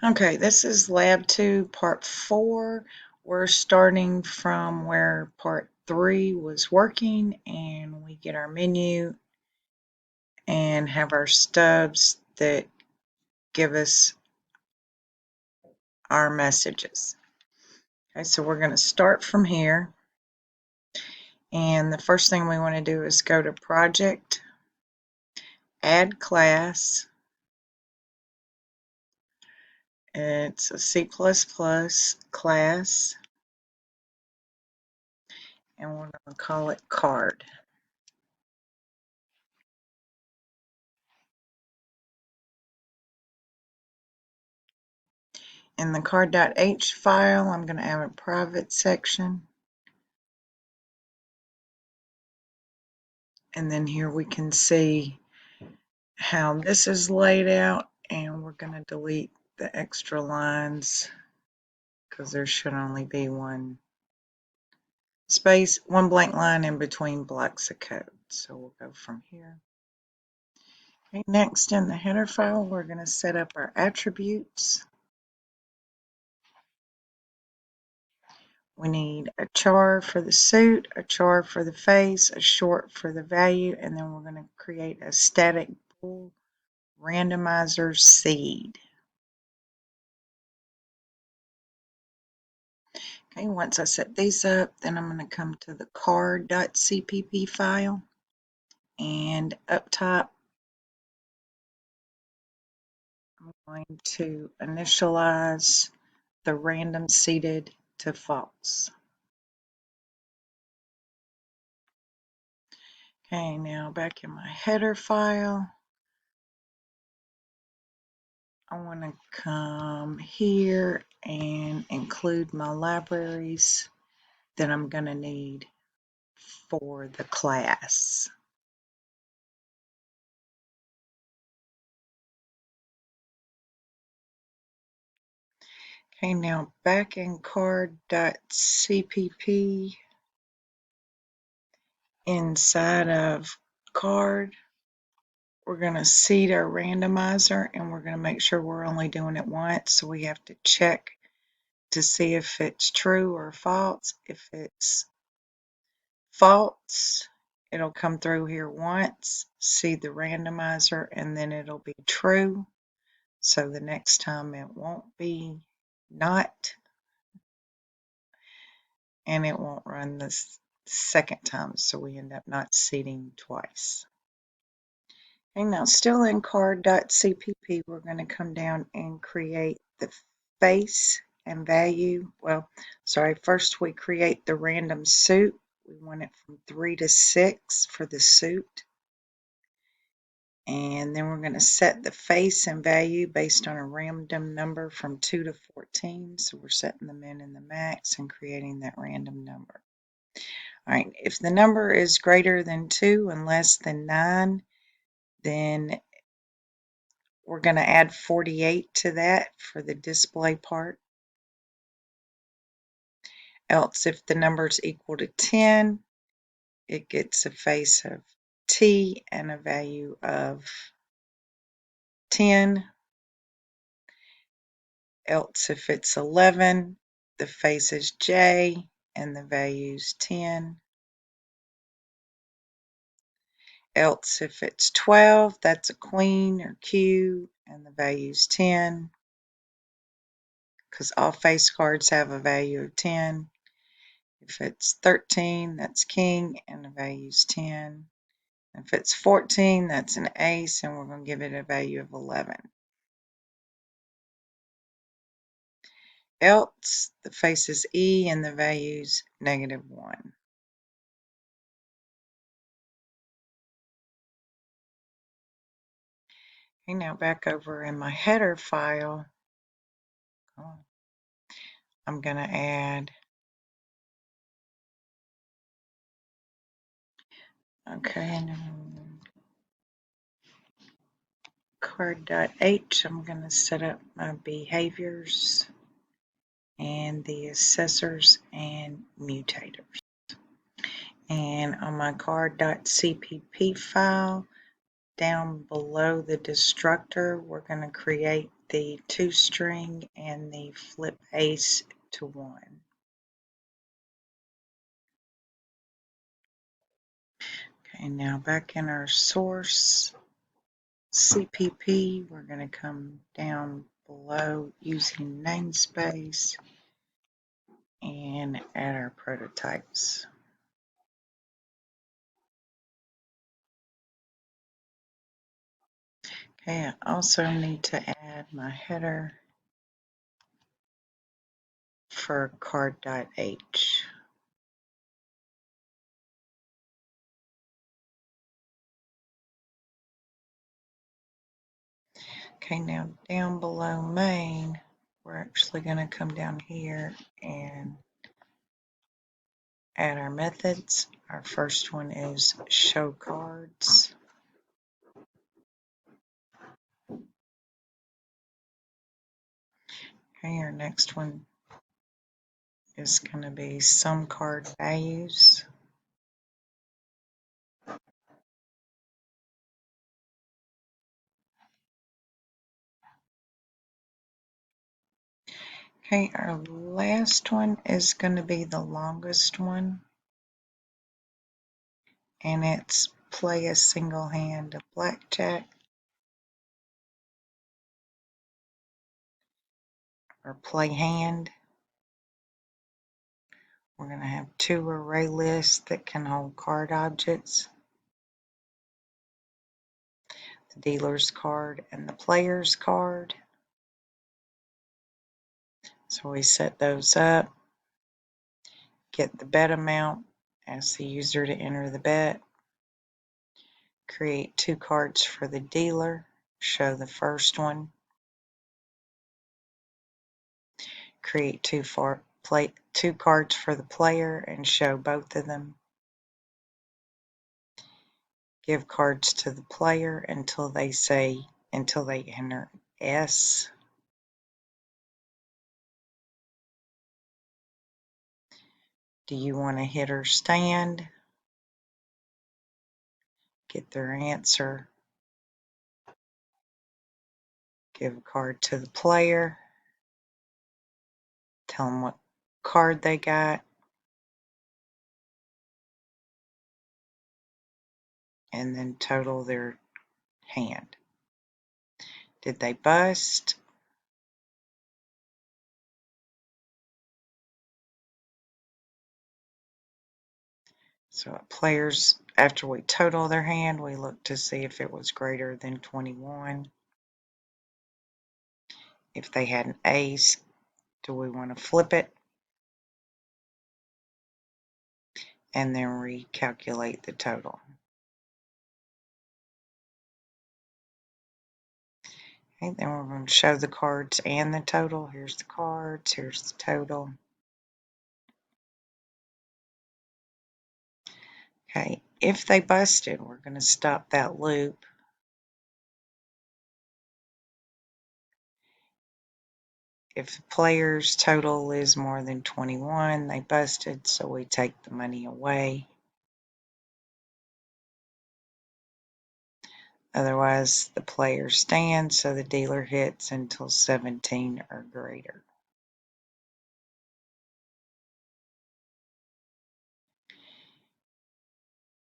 Okay, this is Lab 2, Part 4. We're starting from where Part 3 was working, and we get our menu and have our stubs that give us our messages. Okay, so we're going to start from here, and the first thing we want to do is go to Project, Add Class. It's a C++ class, and we're going to call it Card. In the card.h file, I'm going to add a private section. And then here we can see how this is laid out, and we're going to delete the extra lines because there should only be one space, one blank line in between blocks of code. So we'll go from here. Okay, next in the header file, we're going to set up our attributes. We need a char for the suit, a char for the face, a short for the value, and then we're going to create a static bool randomizer seed. Okay, once I set these up, then I'm going to come to the card.cpp file, and up top I'm going to initialize the random seeded to false. Okay, now back in my header file, I want to come here and include my libraries that I'm going to need for the class. Okay, now back in card.cpp, inside of card, we're going to seed our randomizer, and we're going to make sure we're only doing it once. So we have to check to see if it's true or false. If it's false, it'll come through here once, seed the randomizer, and then it'll be true. So the next time it won't be not, and it won't run this second time, so we end up not seeding twice. Okay, now still in card.cpp, we're going to come down and create the face and value. Well, sorry, first we create the random suit. We want it from 3 to 6 for the suit. And then we're going to set the face and value based on a random number from 2 to 14. So we're setting the min and the max and creating that random number. All right, if the number is greater than 2 and less than 9, then we're going to add 48 to that for the display part. Else, if the number is equal to 10, it gets a face of T and a value of 10. Else, if it's 11, the face is J and the value is 10. Else, if it's 12, that's a queen or Q and the value is 10, because all face cards have a value of 10. If it's 13, that's king and the value is 10. If it's 14, that's an ace, and we're going to give it a value of 11. Else, the face is E and the value is -1. Okay, now back over in my header file, I'm going to add, okay, and card.h, I'm going to set up my behaviors and the assessors and mutators. And on my card.cpp file, down below the destructor, we're going to create the 2 string and the flip ace to 1. Okay, now back in our source CPP, we're going to come down below using namespace and add our prototypes. Okay, I also need to add my header for card.h. Okay, now down below main, we're actually going to come down here and add our methods. Our first one is show cards. Okay, our next one is going to be sum card values. Okay, our last one is going to be the longest one, and it's play a single hand of blackjack, or play hand. We're going to have 2 array lists that can hold card objects, the dealer's card and the player's card. So we set those up, get the bet amount, ask the user to enter the bet, create 2 cards for the dealer, show the first one, create 2 cards for the player and show both of them, give cards to the player until they enter S. Do you want to hit or stand? Get their answer. Give a card to the player. Tell them what card they got. And then total their hand. Did they bust? So players, after we total their hand, we look to see if it was greater than 21. If they had an ace, do we want to flip it? And then recalculate the total. Okay, then we're going to show the cards and the total. Here's the cards, here's the total. Okay, if they busted, we're going to stop that loop. If the player's total is more than 21, they busted, so we take the money away. Otherwise, the player stands, so the dealer hits until 17 or greater.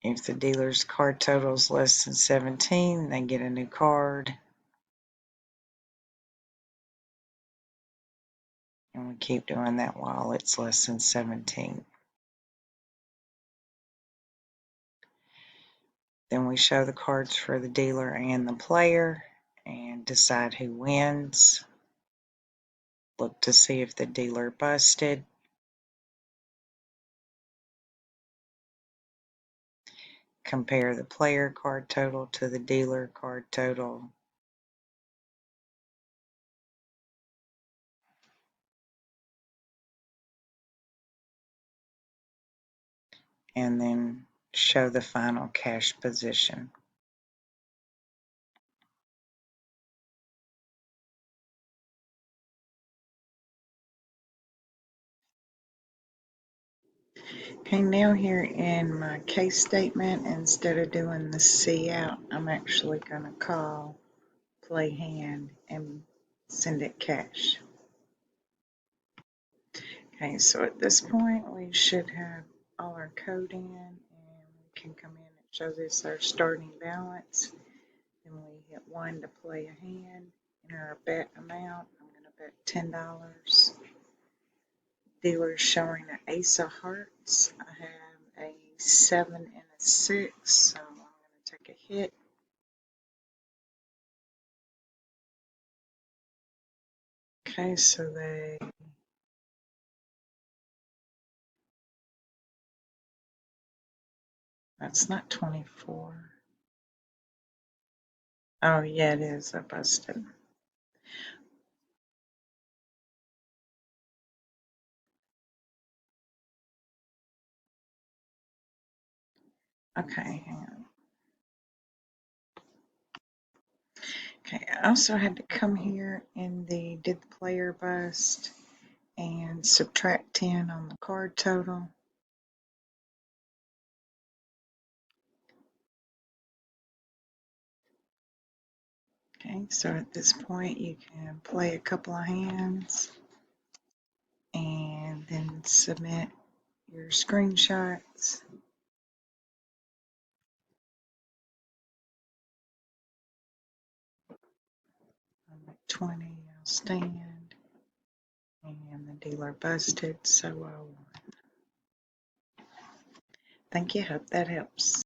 If the dealer's card total is less than 17, they get a new card. And we keep doing that while it's less than 17. Then we show the cards for the dealer and the player and decide who wins. Look to see if the dealer busted. Compare the player card total to the dealer card total. And then show the final cash position. Okay, now here in my case statement, instead of doing the C out, I'm actually going to call play hand and send it cash. Okay, so at this point we should have all our code in, and we can come in and show this our starting balance. Then we hit 1 to play a hand, enter our bet amount. I'm going to bet $10. Dealer's showing an ace of hearts. I have a 7 and a 6, so I'm going to take a hit. Okay, so that's not 24. Oh, yeah, it is. I busted. Okay, hang on. Okay, I also had to come here in the did the player bust and subtract 10 on the card total. Okay, so at this point you can play a couple of hands and then submit your screenshots. I'm at 20, I'll stand, and the dealer busted, so I won. Thank you, hope that helps.